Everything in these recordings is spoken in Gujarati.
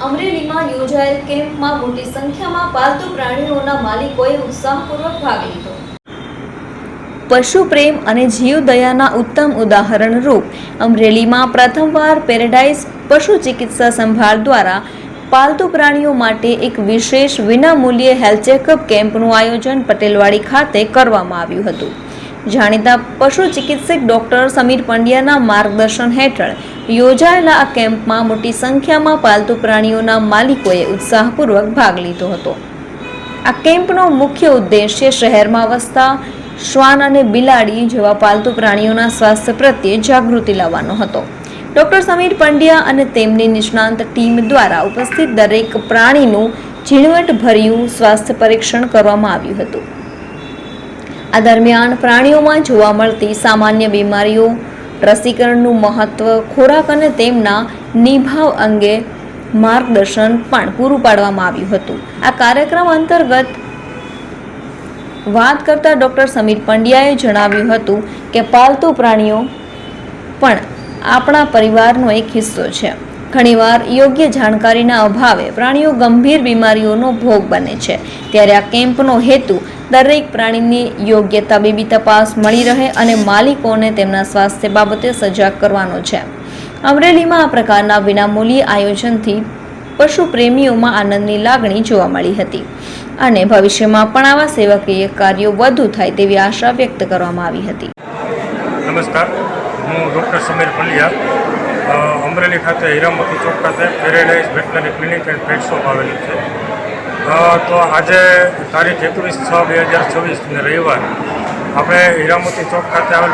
અમરેલીમાં યોજાયેલ કેમ્પમાં મોટી સંખ્યામાં પાલતુ પ્રાણીઓના માલિકોએ ઉત્સાહપૂર્વક ભાગ લીધો। પશુ પ્રેમ અને જીવદયાના ઉત્તમ ઉદાહરણ રૂપ અમરેલીમાં પ્રથમવાર પેરેડાઇઝ પશુ ચિકિત્સા સંભાળ દ્વારા પાલતુ પ્રાણીઓ માટે એક વિશેષ વિનામૂલ્યે હેલ્થ ચેકઅપ કેમ્પનું આયોજન પટેલવાડી ખાતે કરવામાં આવ્યું હતું। જાણીતા પશુ ચિકિત્સક ડોક્ટર સમીર પંડ્યાના માર્ગદર્શન હેઠળ યોજાયેલા આ કેમ્પમાં મોટી સંખ્યામાં પાલતુ પ્રાણીઓના માલિકોએ ઉત્સાહપૂર્વક ભાગ લીધો હતો। આ કેમ્પનો મુખ્ય ઉદ્દેશ્ય શહેરમાં વસતા શ્વાન અને બિલાડી જેવા પાલતુ પ્રાણીઓના સ્વાસ્થ્ય પ્રત્યે જાગૃતિ લાવવાનો હતો। ડોક્ટર સમીર પંડ્યા અને તેમની નિષ્ણાંત ટીમ દ્વારા ઉપસ્થિત દરેક પ્રાણીનું ઝીણવટભર્યું સ્વાસ્થ્ય પરીક્ષણ કરવામાં આવ્યું હતું। આ દરમિયાન પ્રાણીઓમાં જોવા મળતી સામાન્ય બીમારીઓ, રસીકરણનું મહત્વ, ખોરાક અને તેમના નિભાવ અંગે માર્ગદર્શન પણ પૂરું પાડવામાં આવ્યું હતું। આ કાર્યક્રમ અંતર્ગત વાત કરતા ડોક્ટર સમીર પંડ્યાએ જણાવ્યું હતું કે પાલતુ પ્રાણીઓ પણ આપણા પરિવારનો એક હિસ્સો છે। ઘણીવાર યોગ્ય જાણકારીના અભાવે પ્રાણીઓ ગંભીર બીમારીઓનો ભોગ બને છે, ત્યારે આ કેમ્પનો હેતુ દરેક પ્રાણીની યોગ્ય તબીબી તપાસ મળી રહે અને માલિકોને તેમના સ્વાસ્થ્ય બાબતે સજાગ કરવાનો છે। અમરેલીમાં આ પ્રકારના વિનામૂલ્યે આયોજનથી પશુ પ્રેમીઓમાં આનંદની લાગણી જોવા મળી હતી અને ભવિષ્યમાં પણ આવા સેવાકીય કાર્યો વધુ થાય તેવી આશા વ્યક્ત કરવામાં આવી હતી। નમસ્કાર, હું ડૉક્ટર સમીર પંડ્યા અમરેલી ખાતે હીરામોતી ચોક ખાતે Paradise veterinary clinic and pet shop આવેલી છે। તો આજે તારીખ 21/6/2026 ને રવિવાર આપણે હીરામોતી ચોક ખાતે આવેલ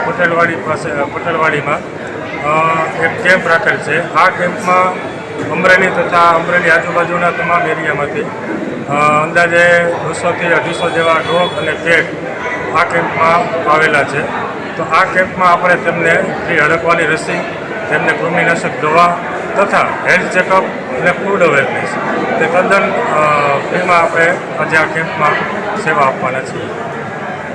પટેલવાડીમાં એક કેમ્પ રાખેલ છે। આ કેમ્પમાં અમરેલી તથા અમરેલી આજુબાજુના તમામ એરિયામાંથી અંદાજે 200થી 250 જેવા ડોગ અને કેટ આ કેમ્પમાં આવેલા છે। તો આ કેમ્પમાં આપણે તેમને ફ્રી હડકવાની રસી, તેમને કૃમિનાશક દવા તથા હેલ્થ ચેકઅપ અને ફૂડ અવેરનેસ તે તદ્દન ફ્રીમાં આપણે આજે આ કેમ્પમાં સેવા આપવાના છીએ।